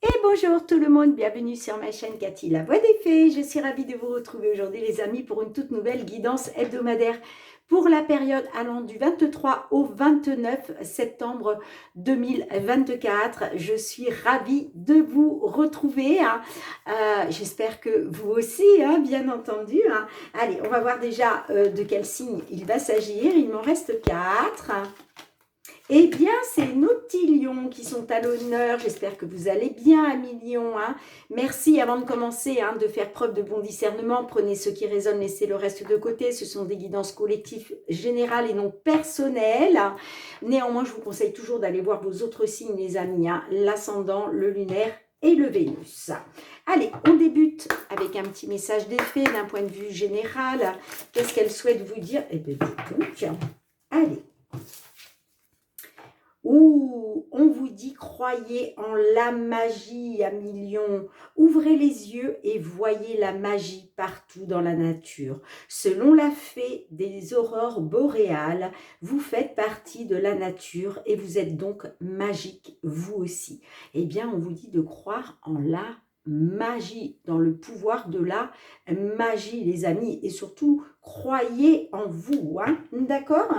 Et bonjour tout le monde, bienvenue sur ma chaîne Cathy, la voix des fées. Je suis ravie de vous retrouver aujourd'hui les amis pour une toute nouvelle guidance hebdomadaire pour la période allant du 23 au 29 septembre 2024. Je suis ravie de vous retrouver. J'espère que vous aussi, bien entendu. Allez, on va voir déjà de quel signe il va s'agir. Il m'en reste 4. Eh bien, c'est nos petits lions qui sont à l'honneur. J'espère que vous allez bien, amis lions. Merci, avant de commencer, de faire preuve de bon discernement. Prenez ce qui résonne, laissez le reste de côté. Ce sont des guidances collectives générales et non personnelles. Néanmoins, je vous conseille toujours d'aller voir vos autres signes, les amis. L'ascendant, le lunaire et le Vénus. Allez, on débute avec un petit message d'effet d'un point de vue général. Qu'est-ce qu'elle souhaite vous dire? Eh bien, du tout. Allez. Ouh, on vous dit, croyez en la magie, amis lions. Ouvrez les yeux et voyez la magie partout dans la nature. Selon la fée des aurores boréales, vous faites partie de la nature et vous êtes donc magique, vous aussi. Eh bien, on vous dit de croire en la magie, dans le pouvoir de la magie, les amis. Et surtout, croyez en vous, d'accord ?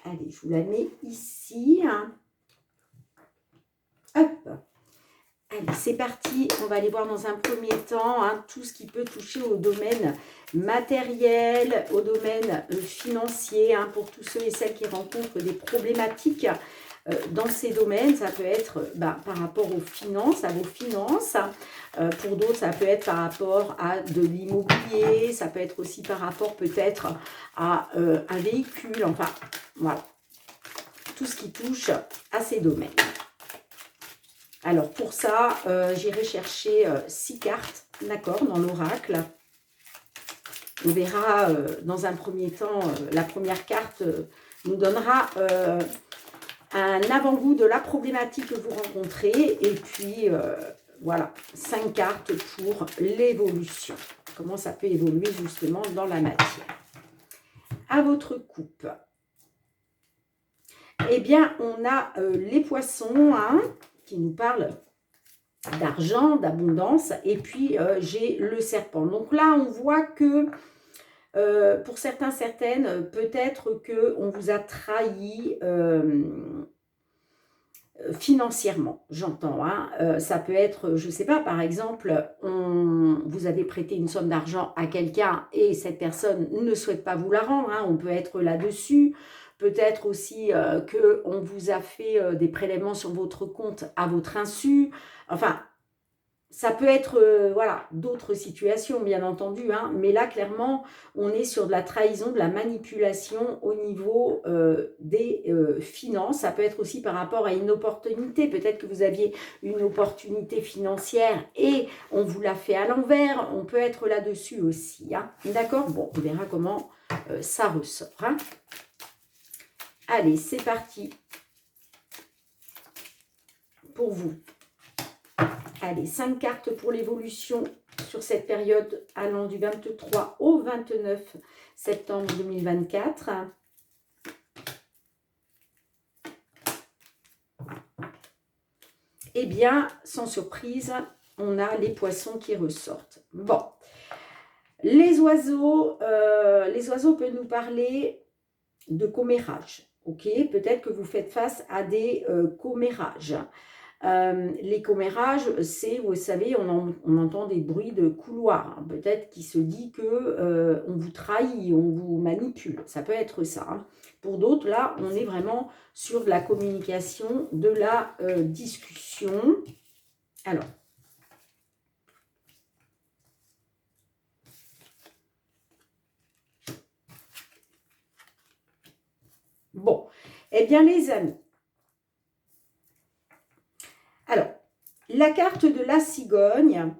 Allez, je vous la mets ici. Hop. Allez, c'est parti. On va aller voir dans un premier temps tout ce qui peut toucher au domaine matériel, au domaine financier, pour tous ceux et celles qui rencontrent des problématiques dans ces domaines. Ça peut être par rapport aux finances, à vos finances. Pour d'autres, ça peut être par rapport à de l'immobilier. Ça peut être aussi par rapport peut-être à un véhicule. Enfin, voilà. Tout ce qui touche à ces domaines. Alors, pour ça, j'irai chercher 6 cartes, d'accord, dans l'oracle. On verra dans un premier temps, la première carte nous donnera un avant-goût de la problématique que vous rencontrez. Et puis, voilà, 5 cartes pour l'évolution. Comment ça peut évoluer justement dans la matière. À votre coupe. Eh bien, on a les poissons qui nous parlent d'argent, d'abondance. Et puis, j'ai le serpent. Donc là, on voit que pour certains, certaines, peut-être qu'on vous a trahi financièrement, j'entends. Ça peut être, je ne sais pas, par exemple, vous avez prêté une somme d'argent à quelqu'un et cette personne ne souhaite pas vous la rendre. On peut être là-dessus. Peut-être aussi qu'on vous a fait des prélèvements sur votre compte à votre insu. Enfin, ça peut être voilà, d'autres situations, bien entendu. Mais là, clairement, on est sur de la trahison, de la manipulation au niveau des finances. Ça peut être aussi par rapport à une opportunité. Peut-être que vous aviez une opportunité financière et on vous l'a fait à l'envers. On peut être là-dessus aussi. D'accord? Bon, on verra comment ça ressort. Allez, c'est parti pour vous. Allez, 5 cartes pour l'évolution sur cette période allant du 23 au 29 septembre 2024. Eh bien, sans surprise, on a les poissons qui ressortent. Bon, les oiseaux peuvent nous parler de commérage. Ok, peut-être que vous faites face à des commérages. Les commérages, c'est, vous savez, on entend des bruits de couloir. Peut-être qu'il se dit que on vous trahit, on vous manipule. Ça peut être ça. Pour d'autres, là, on est vraiment sur de la communication, de la discussion. Alors. Bon, eh bien les amis. Alors, la carte de la cigogne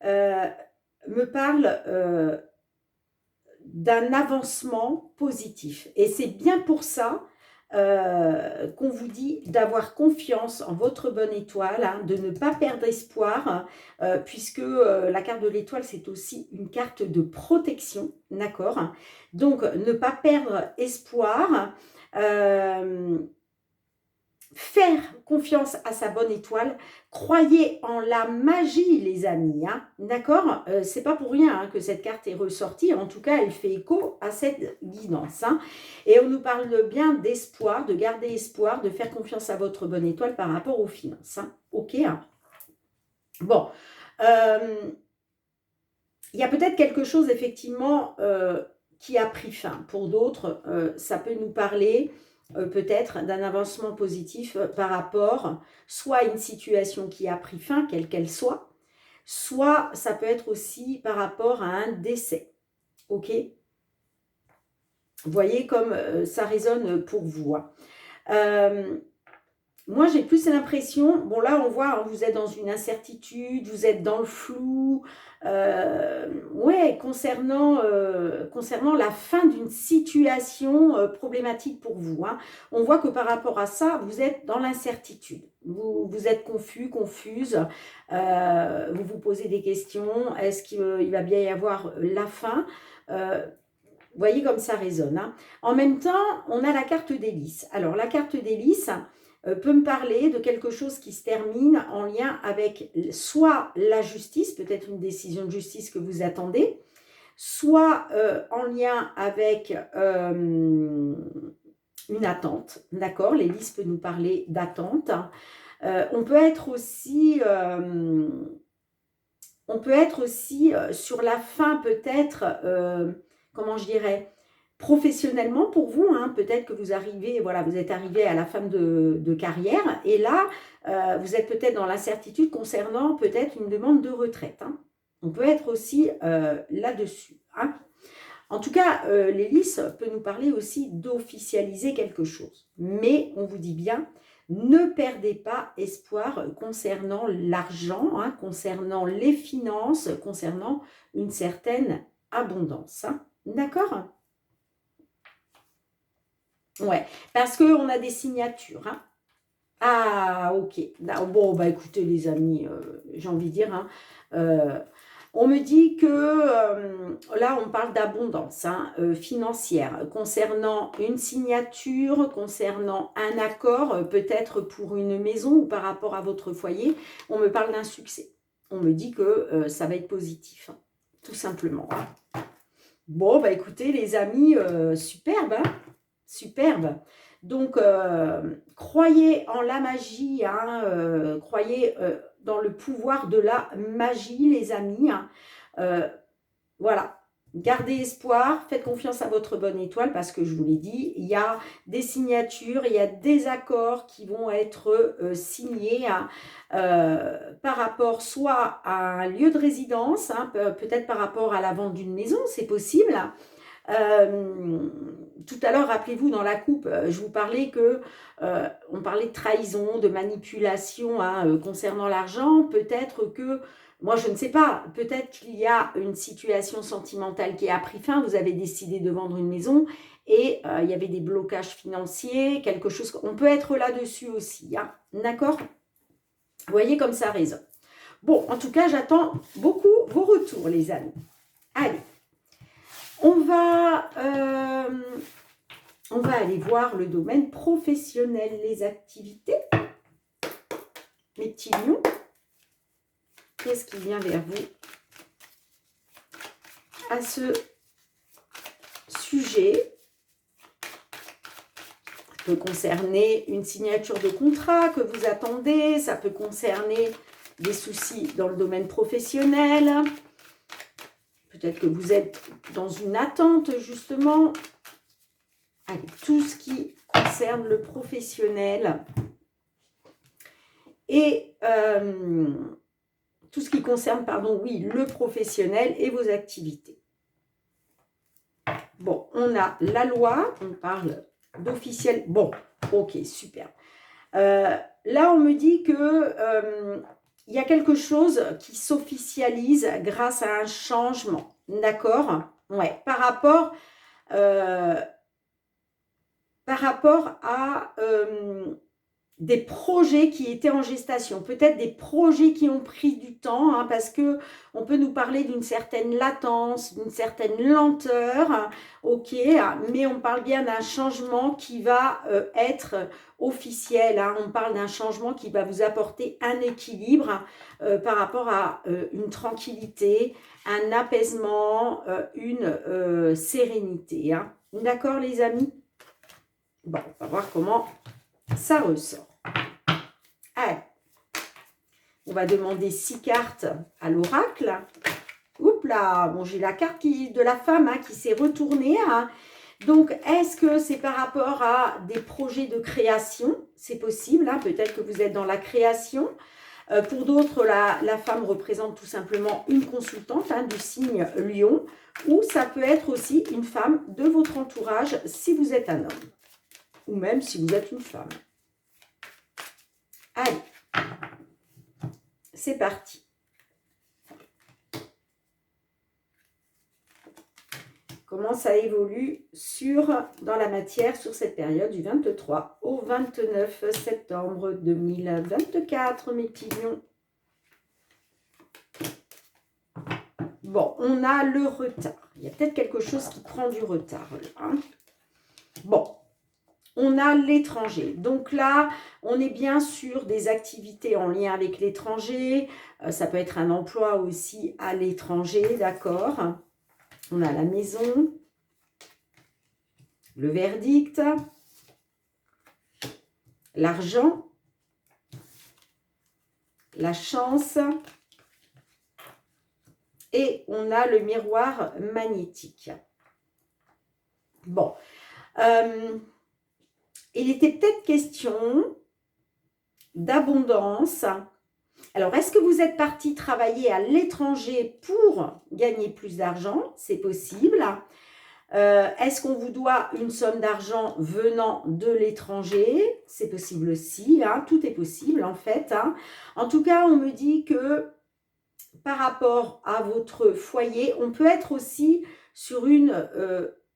me parle d'un avancement positif. Et c'est bien pour ça qu'on vous dit d'avoir confiance en votre bonne étoile, de ne pas perdre espoir, puisque la carte de l'étoile, c'est aussi une carte de protection, d'accord? Donc, ne pas perdre espoir. faire confiance à sa bonne étoile. Croyez en la magie, les amis. Hein, d'accord, c'est pas pour rien que cette carte est ressortie. En tout cas, elle fait écho à cette guidance. Hein, et on nous parle bien d'espoir, de garder espoir, de faire confiance à votre bonne étoile par rapport aux finances. Hein, ok. Hein. Bon. Il y a peut-être quelque chose, effectivement, qui a pris fin. Pour d'autres, ça peut nous parler peut-être d'un avancement positif par rapport soit à une situation qui a pris fin, quelle qu'elle soit ça peut être aussi par rapport à un décès. Ok? Vous voyez comme ça résonne pour vous. Hein. Moi, j'ai plus l'impression, bon là, on voit, hein, vous êtes dans une incertitude, vous êtes dans le flou, ouais, concernant la fin d'une situation problématique pour vous. Hein. On voit que par rapport à ça, vous êtes dans l'incertitude. Vous êtes confus, confuse, vous vous posez des questions, est-ce qu'il va bien y avoir la fin vous voyez comme ça résonne. Hein. En même temps, on a la carte d'hélice. Alors, la carte d'hélice peut me parler de quelque chose qui se termine en lien avec soit la justice, peut-être une décision de justice que vous attendez, soit en lien avec une attente. D'accord, l'hélice peut nous parler d'attente. On peut être aussi... sur la fin peut-être... comment je dirais, professionnellement pour vous, hein, peut-être que vous arrivez, voilà, vous êtes arrivé à la fin de carrière et là, vous êtes peut-être dans l'incertitude concernant peut-être une demande de retraite. Hein. On peut être aussi là-dessus. Hein. En tout cas, l'hélice peut nous parler aussi d'officialiser quelque chose. Mais on vous dit bien, ne perdez pas espoir concernant l'argent, hein, concernant les finances, concernant une certaine abondance. Hein. D'accord? Ouais, parce qu'on a des signatures. Hein. Ah, ok. Bon, bah écoutez les amis, j'ai envie de dire, hein, on me dit que là, on parle d'abondance hein, financière concernant une signature, concernant un accord, peut-être pour une maison ou par rapport à votre foyer. On me parle d'un succès. On me dit que ça va être positif, hein, tout simplement. Hein. Bon, bah écoutez les amis, superbe, hein, superbe. Donc, croyez en la magie, hein, croyez dans le pouvoir de la magie, les amis. Hein. Voilà, gardez espoir, faites confiance à votre bonne étoile parce que je vous l'ai dit, il y a des signatures, il y a des accords qui vont être signés hein, par rapport soit à un lieu de résidence, hein, peut-être par rapport à la vente d'une maison, c'est possible. Tout à l'heure, rappelez-vous, dans la coupe, je vous parlais que on parlait de trahison, de manipulation hein, concernant l'argent. Peut-être que, moi je ne sais pas, peut-être qu'il y a une situation sentimentale qui a pris fin. Vous avez décidé de vendre une maison et il y avait des blocages financiers, quelque chose. On peut être là-dessus aussi. Hein, d'accord? Vous voyez comme ça résonne. Bon, en tout cas, j'attends beaucoup vos retours, les amis. Allez. On va aller voir le domaine professionnel, les activités. Mes petits lions, qu'est-ce qui vient vers vous à ce sujet? Ça peut concerner une signature de contrat que vous attendez, ça peut concerner des soucis dans le domaine professionnel. Peut-être que vous êtes dans une attente, justement. Allez, tout ce qui concerne le professionnel et tout ce qui concerne, pardon, oui, le professionnel et vos activités. Bon, on a la loi, on parle d'officiel. Bon, ok, super. Là, on me dit que il y a quelque chose qui s'officialise grâce à un changement, d'accord? Ouais, par rapport à des projets qui étaient en gestation, peut-être des projets qui ont pris du temps, hein, parce que on peut nous parler d'une certaine latence, d'une certaine lenteur, hein, ok, mais on parle bien d'un changement qui va être officiel, hein, on parle d'un changement qui va vous apporter un équilibre par rapport à une tranquillité, un apaisement, une sérénité, hein. D'accord les amis? Bon, on va voir comment ça ressort. Allez, on va demander 6 cartes à l'oracle. Oups là, bon, j'ai la carte de la femme, hein, qui s'est retournée. Hein. Donc, est-ce que c'est par rapport à des projets de création? C'est possible, hein, peut-être que vous êtes dans la création. Pour d'autres, la femme représente tout simplement une consultante, hein, du signe Lion. Ou ça peut être aussi une femme de votre entourage si vous êtes un homme. Ou même si vous êtes une femme. Allez, c'est parti. Comment ça évolue dans la matière sur cette période du 23 au 29 septembre 2024, mes petits lions. Bon, on a le retard. Il y a peut-être quelque chose qui prend du retard, là, hein. Bon. On a l'étranger. Donc là, on est bien sur des activités en lien avec l'étranger. Ça peut être un emploi aussi à l'étranger, d'accord? On a la maison, le verdict, l'argent, la chance et on a le miroir magnétique. Bon. Il était peut-être question d'abondance. Alors, est-ce que vous êtes parti travailler à l'étranger pour gagner plus d'argent? C'est possible. Est-ce qu'on vous doit une somme d'argent venant de l'étranger? C'est possible aussi. Hein, tout est possible, en fait. Hein. En tout cas, on me dit que par rapport à votre foyer, on peut être aussi sur une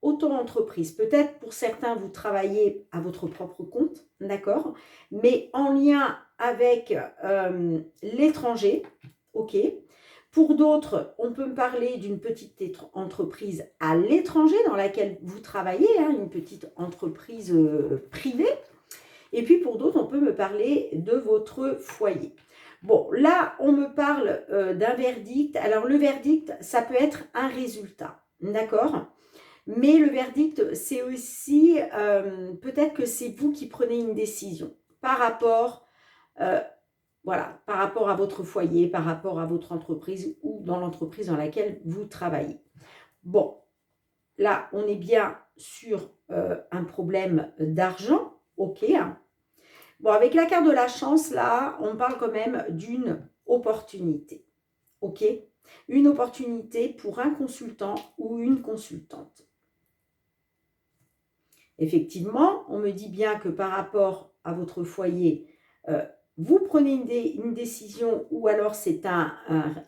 auto-entreprise. Peut-être pour certains, vous travaillez à votre propre compte, d'accord, mais en lien avec l'étranger, ok. Pour d'autres, on peut me parler d'une petite entreprise à l'étranger dans laquelle vous travaillez, hein, une petite entreprise privée. Et puis pour d'autres, on peut me parler de votre foyer. Bon, là, on me parle d'un verdict. Alors, le verdict, ça peut être un résultat, d'accord ? Mais le verdict, c'est aussi, peut-être que c'est vous qui prenez une décision par rapport, voilà, par rapport à votre foyer, par rapport à votre entreprise ou dans l'entreprise dans laquelle vous travaillez. Bon, là, on est bien sur un problème d'argent, ok. Bon, avec la carte de la chance, là, on parle quand même d'une opportunité, ok. Une opportunité pour un consultant ou une consultante. Effectivement, on me dit bien que par rapport à votre foyer, vous prenez une décision ou alors c'est un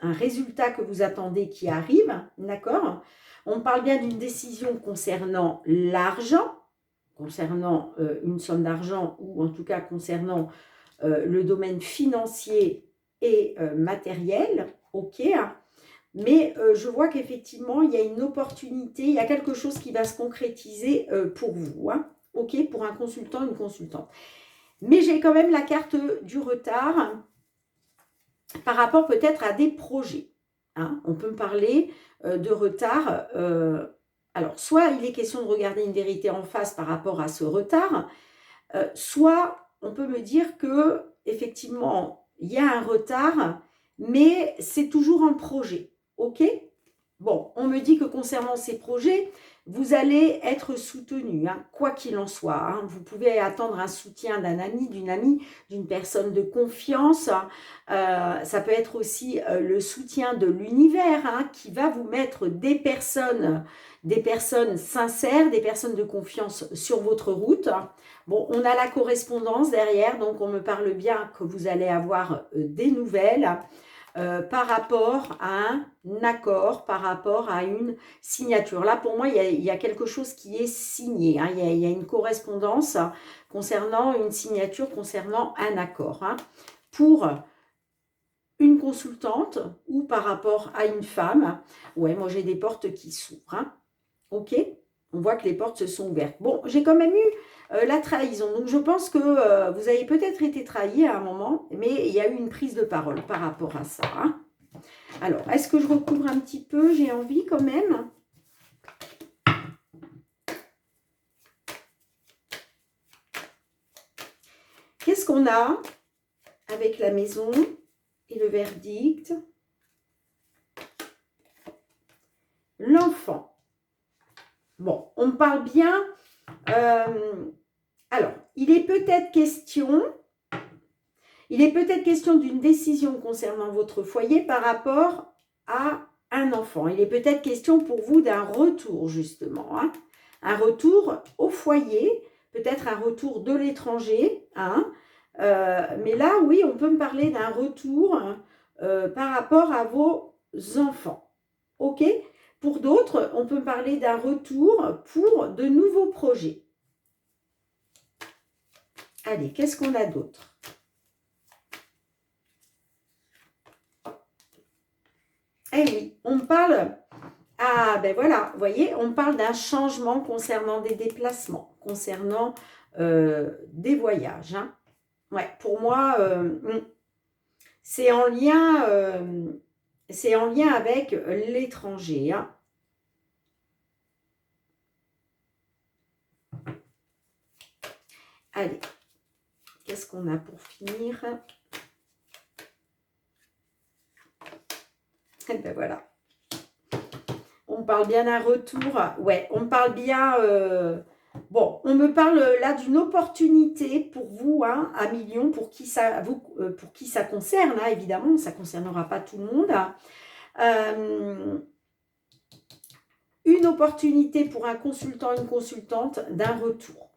résultat que vous attendez qui arrive, d'accord? On parle bien d'une décision concernant l'argent, concernant une somme d'argent ou en tout cas concernant le domaine financier et matériel, ok? Mais je vois qu'effectivement, il y a une opportunité, il y a quelque chose qui va se concrétiser pour vous, hein, ok, pour un consultant, une consultante. Mais j'ai quand même la carte du retard par rapport peut-être à des projets. Hein. On peut me parler de retard. Alors, soit il est question de regarder une vérité en face par rapport à ce retard, soit on peut me dire que effectivement, il y a un retard, mais c'est toujours un projet. Ok? Bon, on me dit que concernant ces projets, vous allez être soutenu, hein, quoi qu'il en soit. Hein. Vous pouvez attendre un soutien d'un ami, d'une amie, d'une personne de confiance. Ça peut être aussi le soutien de l'univers, hein, qui va vous mettre des personnes sincères, des personnes de confiance sur votre route. Bon, on a la correspondance derrière, donc on me parle bien que vous allez avoir des nouvelles. par rapport à un accord, par rapport à une signature. Là, pour moi, il y a quelque chose qui est signé. Hein. Il y a une correspondance concernant une signature, concernant un accord. Hein. Pour une consultante ou par rapport à une femme. Ouais, moi, j'ai des portes qui s'ouvrent. Hein. OK? On voit que les portes se sont ouvertes. Bon, j'ai quand même eu la trahison. Donc, je pense que vous avez peut-être été trahi à un moment, mais il y a eu une prise de parole par rapport à ça. Hein. Alors, est-ce que je recouvre un petit peu? J'ai envie quand même. Qu'est-ce qu'on a avec la maison et le verdict? L'enfant. Bon, on parle bien. Alors, il est peut-être question d'une décision concernant votre foyer par rapport à un enfant. Il est peut-être question pour vous d'un retour, justement. Hein, un retour au foyer, peut-être un retour de l'étranger. Hein, mais là, oui, on peut me parler d'un retour par rapport à vos enfants. OK? Pour d'autres, on peut me parler d'un retour pour de nouveaux projets. Allez, qu'est-ce qu'on a d'autre? Eh oui, on parle... Ah, ben voilà, vous voyez, on parle d'un changement concernant des déplacements, concernant des voyages. Hein. Ouais, pour moi, c'est en lien avec l'étranger. Hein. Allez, qu'est-ce qu'on a pour finir? Et ben voilà. On parle bien d'un retour. Ouais, on parle bien... bon, on me parle là d'une opportunité pour vous, hein, à millions, pour qui ça concerne, hein, évidemment, ça ne concernera pas tout le monde. Une opportunité pour un consultant, une consultante d'un retour.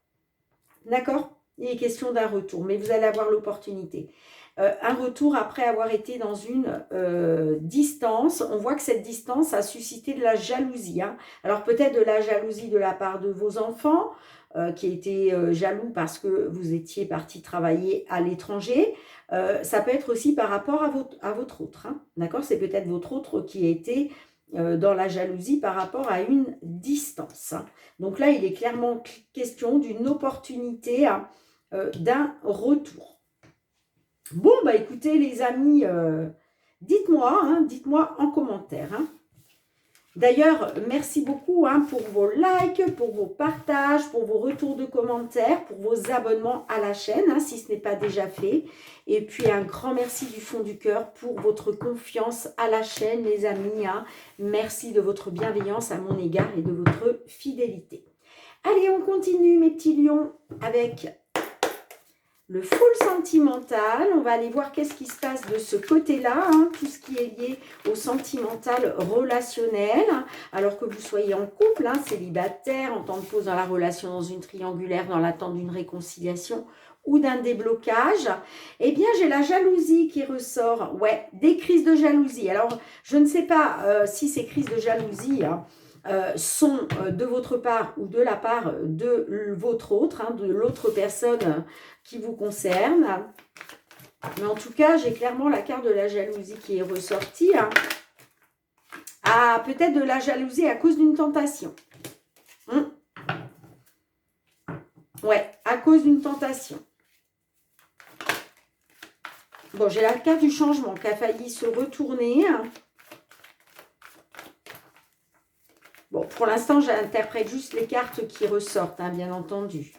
D'accord? Il est question d'un retour, mais vous allez avoir l'opportunité. Un retour après avoir été dans une distance. On voit que cette distance a suscité de la jalousie. Hein. Alors peut-être de la jalousie de la part de vos enfants, qui étaient jaloux parce que vous étiez parti travailler à l'étranger. Ça peut être aussi par rapport à votre autre. Hein. D'accord? C'est peut-être votre autre qui a été dans la jalousie par rapport à une distance. Hein. Donc là, il est clairement question d'une opportunité, hein, d'un retour. Bon, bah écoutez les amis, dites-moi, hein, dites-moi en commentaire. Hein. D'ailleurs, merci beaucoup, hein, pour vos likes, pour vos partages, pour vos retours de commentaires, pour vos abonnements à la chaîne, hein, si ce n'est pas déjà fait. Et puis, un grand merci du fond du cœur pour votre confiance à la chaîne, les amis. Hein. Merci de votre bienveillance à mon égard et de votre fidélité. Allez, on continue, mes petits lions, avec le full sentimental. On va aller voir qu'est-ce qui se passe de ce côté-là, hein, tout ce qui est lié au sentimental relationnel. Alors que vous soyez en couple, hein, célibataire, en temps de pause dans la relation, dans une triangulaire, dans l'attente d'une réconciliation ou d'un déblocage, eh bien, j'ai la jalousie qui ressort. Ouais, des crises de jalousie. Alors, je ne sais pas si ces crises de jalousie... Hein, sont de votre part ou de la part de votre autre, hein, de l'autre personne qui vous concerne. Mais en tout cas, j'ai clairement la carte de la jalousie qui est ressortie. Hein. Ah, peut-être de la jalousie à cause d'une tentation. Ouais, à cause d'une tentation. Bon, j'ai la carte du changement qui a failli se retourner. Bon, pour l'instant, j'interprète juste les cartes qui ressortent, hein, bien entendu.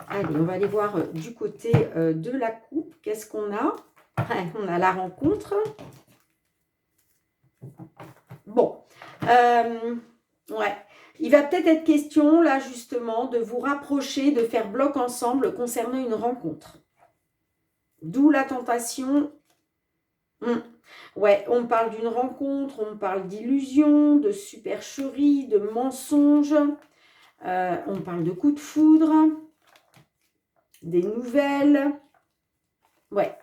Allez, on va aller voir du côté de la coupe. Qu'est-ce qu'on a? On a la rencontre. Bon. Ouais. Il va peut-être être question, là, justement, de vous rapprocher, de faire bloc ensemble concernant une rencontre. D'où la tentation. Ouais, on parle d'une rencontre, on parle d'illusion, de supercherie, de mensonges. On parle de coup de foudre, des nouvelles. Ouais.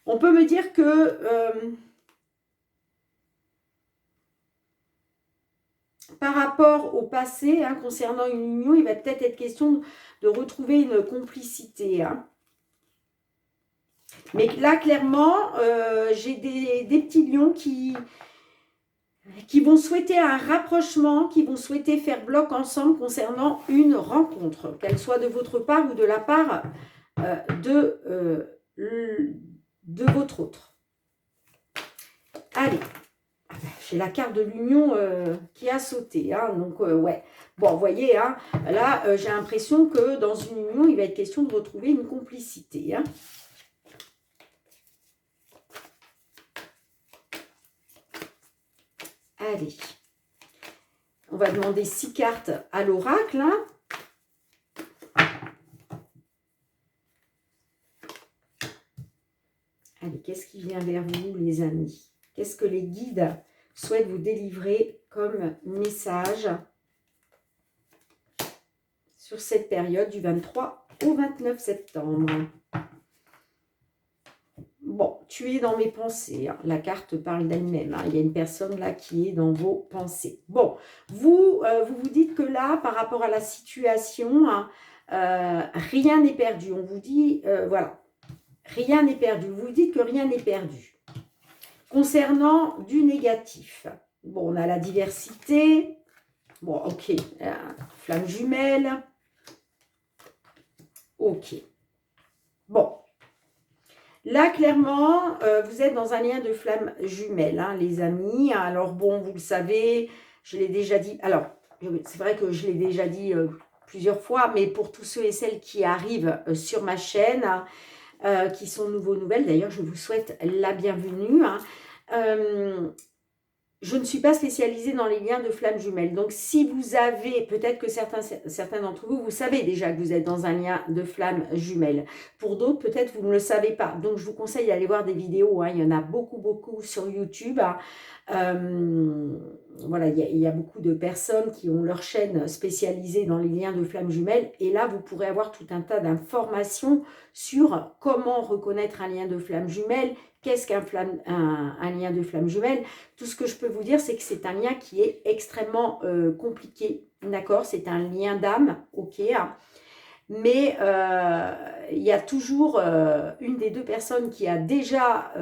On peut me dire que par rapport au passé, hein, concernant une union, il va peut-être être question de retrouver une complicité. Hein. Mais là, clairement, j'ai des petits lions qui vont souhaiter un rapprochement, qui vont souhaiter faire bloc ensemble concernant une rencontre, qu'elle soit de votre part ou de la part de votre autre. Allez, j'ai la carte de l'union qui a sauté, hein, donc ouais. Bon, vous voyez, hein, là, j'ai l'impression que dans une union, il va être question de retrouver une complicité. Hein. Allez, on va demander 6 cartes à l'oracle. Hein. Allez, qu'est-ce qui vient vers vous, les amis? Qu'est-ce que les guides souhaitent vous délivrer comme message sur cette période du 23 au 29 septembre? Bon, tu es dans mes pensées. Hein. La carte parle d'elle-même. Hein. Il y a une personne là qui est dans vos pensées. Bon, vous vous dites que là, par rapport à la situation, hein, rien n'est perdu. On vous dit, voilà, rien n'est perdu. Vous vous dites que rien n'est perdu. Concernant du négatif, bon, on a la diversité. Bon, ok, flamme jumelle. Ok. Bon. Là, clairement, vous êtes dans un lien de flamme jumelle, hein, les amis. Alors, bon, vous le savez, je l'ai déjà dit. Alors, c'est vrai que je l'ai déjà dit plusieurs fois, mais pour tous ceux et celles qui arrivent sur ma chaîne, qui sont nouveaux nouvelles, d'ailleurs, je vous souhaite la bienvenue. Hein. Je ne suis pas spécialisée dans les liens de flammes jumelles. Donc, si vous avez, peut-être que certains d'entre vous, vous savez déjà que vous êtes dans un lien de flammes jumelles. Pour d'autres, peut-être vous ne le savez pas. Donc, je vous conseille d'aller voir des vidéos. Hein. Il y en a beaucoup, beaucoup sur YouTube. Voilà, il y a beaucoup de personnes qui ont leur chaîne spécialisée dans les liens de flammes jumelles. Et là, vous pourrez avoir tout un tas d'informations sur comment reconnaître un lien de flammes jumelles. Qu'est-ce qu'un lien de flamme jumelle? Tout ce que je peux vous dire, c'est que c'est un lien qui est extrêmement compliqué, d'accord? C'est un lien d'âme, ok? Mais il y a toujours une des deux personnes qui a déjà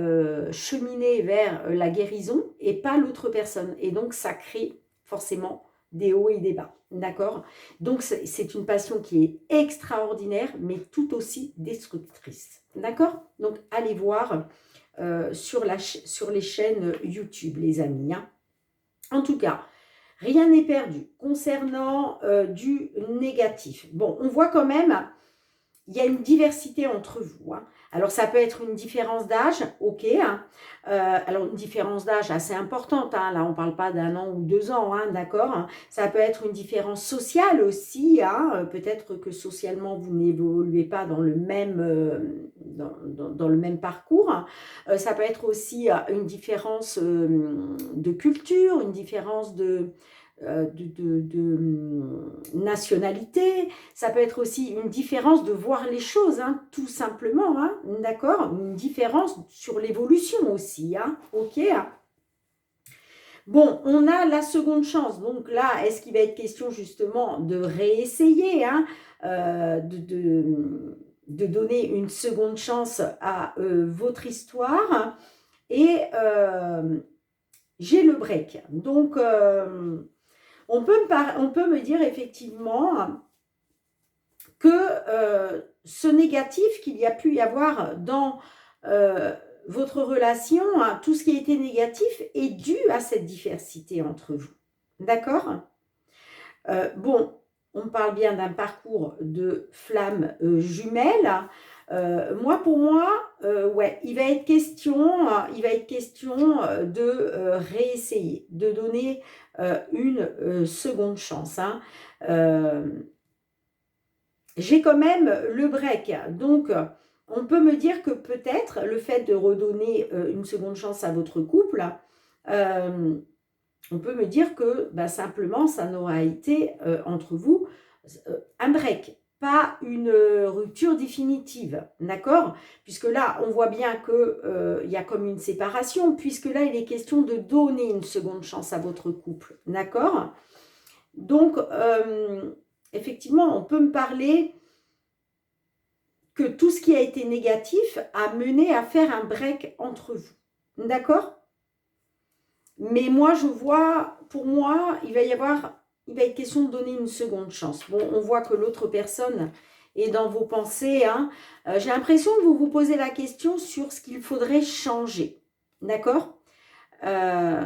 cheminé vers la guérison et pas l'autre personne. Et donc, ça crée forcément des hauts et des bas, d'accord? Donc, c'est une passion qui est extraordinaire, mais tout aussi destructrice, d'accord? Donc, allez voir sur les chaînes YouTube, les amis. Hein. En tout cas, rien n'est perdu concernant du négatif. Bon, on voit quand même, il y a une diversité entre vous. Hein. Alors, ça peut être une différence d'âge, ok. Hein. Alors, une différence d'âge assez importante. Hein. Là, on ne parle pas d'1 an ou 2 ans, hein, d'accord. Hein. Ça peut être une différence sociale aussi. Hein. Peut-être que socialement, vous n'évoluez pas dans le même, dans le même parcours. Hein. Ça peut être aussi une différence de culture, une différence de nationalité, ça peut être aussi une différence de voir les choses, hein, tout simplement, hein, d'accord, une différence sur l'évolution aussi, hein, ok. Bon, on a la seconde chance, donc là, est-ce qu'il va être question justement de réessayer, hein, de donner une seconde chance à votre histoire, et j'ai le break, donc on peut me dire effectivement que ce négatif qu'il y a pu y avoir dans votre relation, hein, tout ce qui a été négatif est dû à cette diversité entre vous. D'accord? Bon, on parle bien d'un parcours de flammes jumelles. Moi, pour moi, ouais, il va être question de réessayer, de donner une seconde chance. Hein. J'ai quand même le break, donc on peut me dire que peut-être le fait de redonner une seconde chance à votre couple, on peut me dire que simplement ça n'aura été entre vous un break. pas une rupture définitive, d'accord? Puisque là, on voit bien qu'il y a comme une séparation, puisque là, il est question de donner une seconde chance à votre couple, d'accord? Donc, effectivement, on peut me parler que tout ce qui a été négatif a mené à faire un break entre vous, d'accord? Mais moi, je vois, pour moi, il va être question de donner une seconde chance. Bon, on voit que l'autre personne est dans vos pensées, hein. J'ai l'impression que vous vous posez la question sur ce qu'il faudrait changer, d'accord? Alors,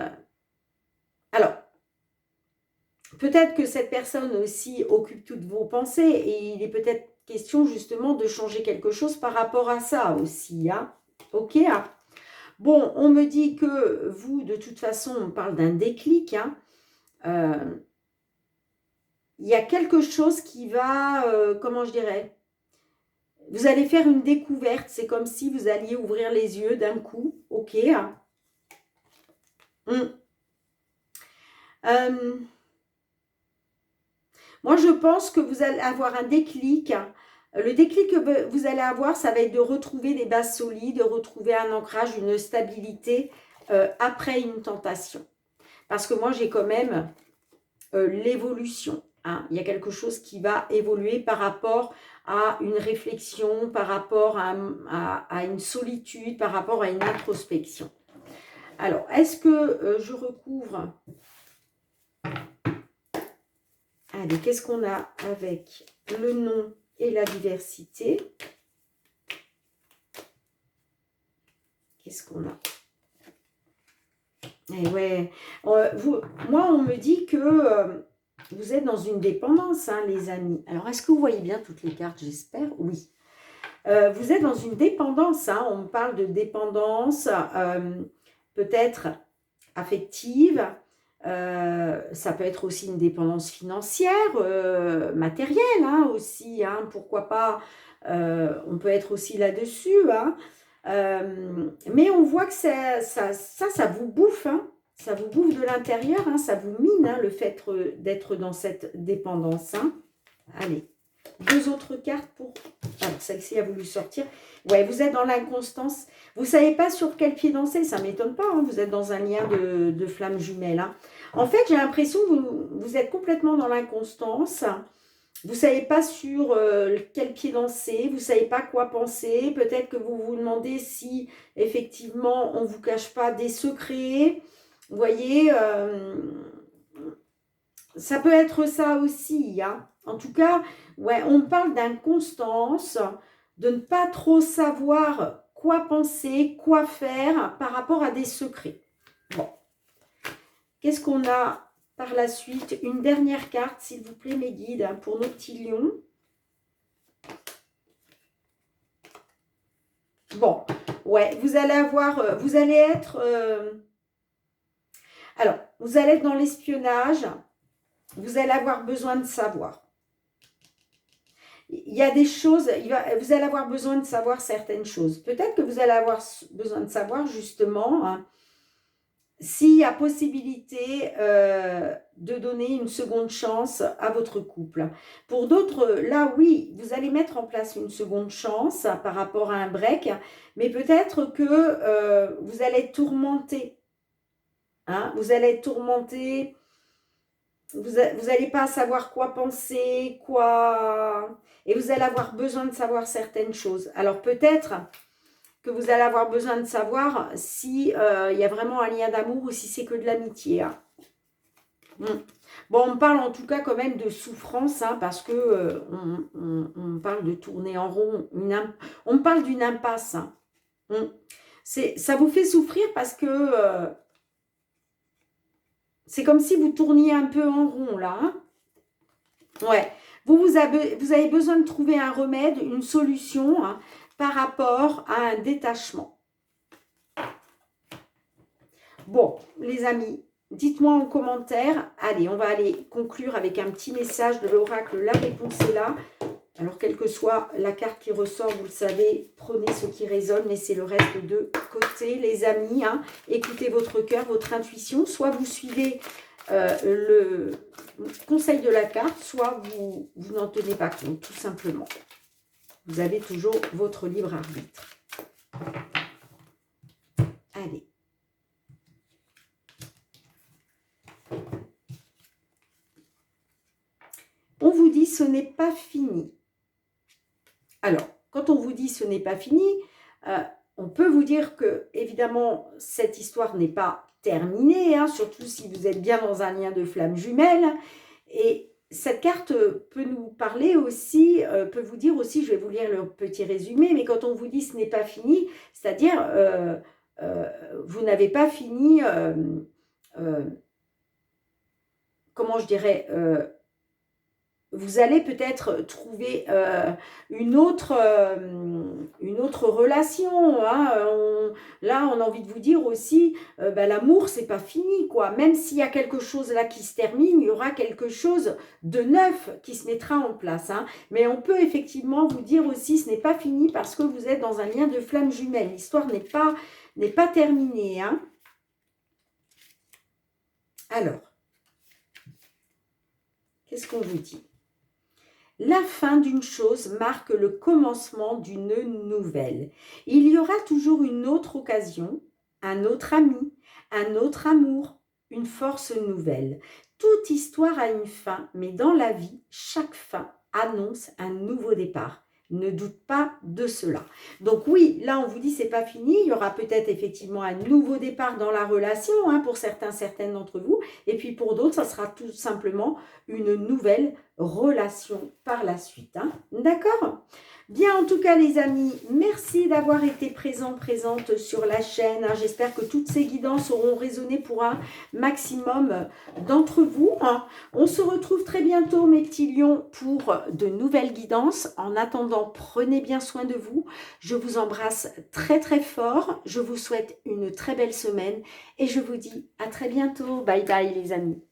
peut-être que cette personne aussi occupe toutes vos pensées et il est peut-être question justement de changer quelque chose par rapport à ça aussi, hein. Ok, hein. Bon, on me dit que vous, de toute façon, on parle d'un déclic, hein. Il y a quelque chose qui va, comment je dirais, vous allez faire une découverte, c'est comme si vous alliez ouvrir les yeux d'un coup, ok, hein. Moi, je pense que vous allez avoir un déclic. Le déclic que vous allez avoir, ça va être de retrouver des bases solides, de retrouver un ancrage, une stabilité après une tentation. Parce que moi, j'ai quand même l'évolution. Hein. Il y a quelque chose qui va évoluer par rapport à une réflexion, par rapport à une solitude, par rapport à une introspection. Alors, est-ce que je recouvre... Allez, qu'est-ce qu'on a avec le nom et la diversité? Qu'est-ce qu'on a? Eh ouais, moi, on me dit que vous êtes dans une dépendance, hein, les amis. Alors, est-ce que vous voyez bien toutes les cartes? J'espère, oui. Vous êtes dans une dépendance, hein, on me parle de dépendance, peut-être affective, ça peut être aussi une dépendance financière, matérielle, hein, aussi, hein, pourquoi pas, on peut être aussi là-dessus, hein. Mais on voit que ça vous bouffe, hein, ça vous bouffe de l'intérieur, hein, ça vous mine, hein, le fait d'être dans cette dépendance, hein. Allez, 2 autres cartes pour... Alors, celle-ci a voulu sortir. Ouais, vous êtes dans l'inconstance. Vous ne savez pas sur quel pied danser, ça ne m'étonne pas, hein, vous êtes dans un lien de flamme jumelle, hein. En fait, j'ai l'impression que vous êtes complètement dans l'inconstance. Vous ne savez pas sur quel pied danser, vous ne savez pas quoi penser. Peut-être que vous vous demandez si, effectivement, on ne vous cache pas des secrets. Vous voyez, ça peut être ça aussi, hein. En tout cas, ouais, on parle d'inconstance, de ne pas trop savoir quoi penser, quoi faire par rapport à des secrets. Bon. Qu'est-ce qu'on a par la suite? Une dernière carte, s'il vous plaît, mes guides, hein, pour nos petits lions. Bon, ouais, vous allez avoir, vous allez être... alors, vous allez être dans l'espionnage, vous allez avoir besoin de savoir. Il y a des choses, vous allez avoir besoin de savoir certaines choses. Peut-être que vous allez avoir besoin de savoir justement... hein, s'il y a possibilité de donner une seconde chance à votre couple. Pour d'autres, là, oui, vous allez mettre en place une seconde chance par rapport à un break, mais peut-être que vous allez être tourmenté. Hein, vous allez être tourmenté, vous n'allez pas savoir quoi penser, quoi... Et vous allez avoir besoin de savoir certaines choses. Alors peut-être... que vous allez avoir besoin de savoir si il y a vraiment un lien d'amour ou si c'est que de l'amitié. Hein. Bon, on parle en tout cas quand même de souffrance, hein, parce que on parle de tourner en rond, on parle d'une impasse. Hein. Ça vous fait souffrir parce que c'est comme si vous tourniez un peu en rond là. Hein. Ouais, vous avez besoin de trouver un remède, une solution, hein, par rapport à un détachement. Bon, les amis, dites-moi en commentaire. Allez, on va aller conclure avec un petit message de l'oracle. La réponse est là. Alors, quelle que soit la carte qui ressort, vous le savez, prenez ce qui résonne, laissez le reste de côté, les amis. Hein. Écoutez votre cœur, votre intuition. Soit vous suivez le conseil de la carte, soit vous n'en tenez pas compte, tout simplement. Vous avez toujours votre libre arbitre. Allez. On vous dit ce n'est pas fini. Alors, quand on vous dit ce n'est pas fini, on peut vous dire que, évidemment, cette histoire n'est pas terminée, hein, surtout si vous êtes bien dans un lien de flamme jumelle. Et cette carte peut nous parler aussi, peut vous dire aussi, je vais vous lire le petit résumé, mais quand on vous dit ce n'est pas fini, c'est-à-dire vous n'avez pas fini, comment je dirais, vous allez peut-être trouver une autre relation. Hein. Là, on a envie de vous dire aussi, l'amour, c'est pas fini, quoi. Même s'il y a quelque chose là qui se termine, il y aura quelque chose de neuf qui se mettra en place. Hein. Mais on peut effectivement vous dire aussi, ce n'est pas fini parce que vous êtes dans un lien de flamme jumelle. L'histoire n'est pas terminée. Hein. Alors, qu'est-ce qu'on vous dit ? La fin d'une chose marque le commencement d'une nouvelle. Il y aura toujours une autre occasion, un autre ami, un autre amour, une force nouvelle. Toute histoire a une fin, mais dans la vie, chaque fin annonce un nouveau départ. Ne doute pas de cela. Donc oui, là on vous dit c'est pas fini, il y aura peut-être effectivement un nouveau départ dans la relation, hein, pour certaines d'entre vous, et puis pour d'autres, ça sera tout simplement une nouvelle relation par la suite. Hein. D'accord ? Bien, en tout cas, les amis, merci d'avoir été présente sur la chaîne. Hein. J'espère que toutes ces guidances auront résonné pour un maximum d'entre vous. Hein. On se retrouve très bientôt, mes petits lions, pour de nouvelles guidances. En attendant, prenez bien soin de vous. Je vous embrasse très, très fort. Je vous souhaite une très belle semaine et je vous dis à très bientôt. Bye bye, les amis.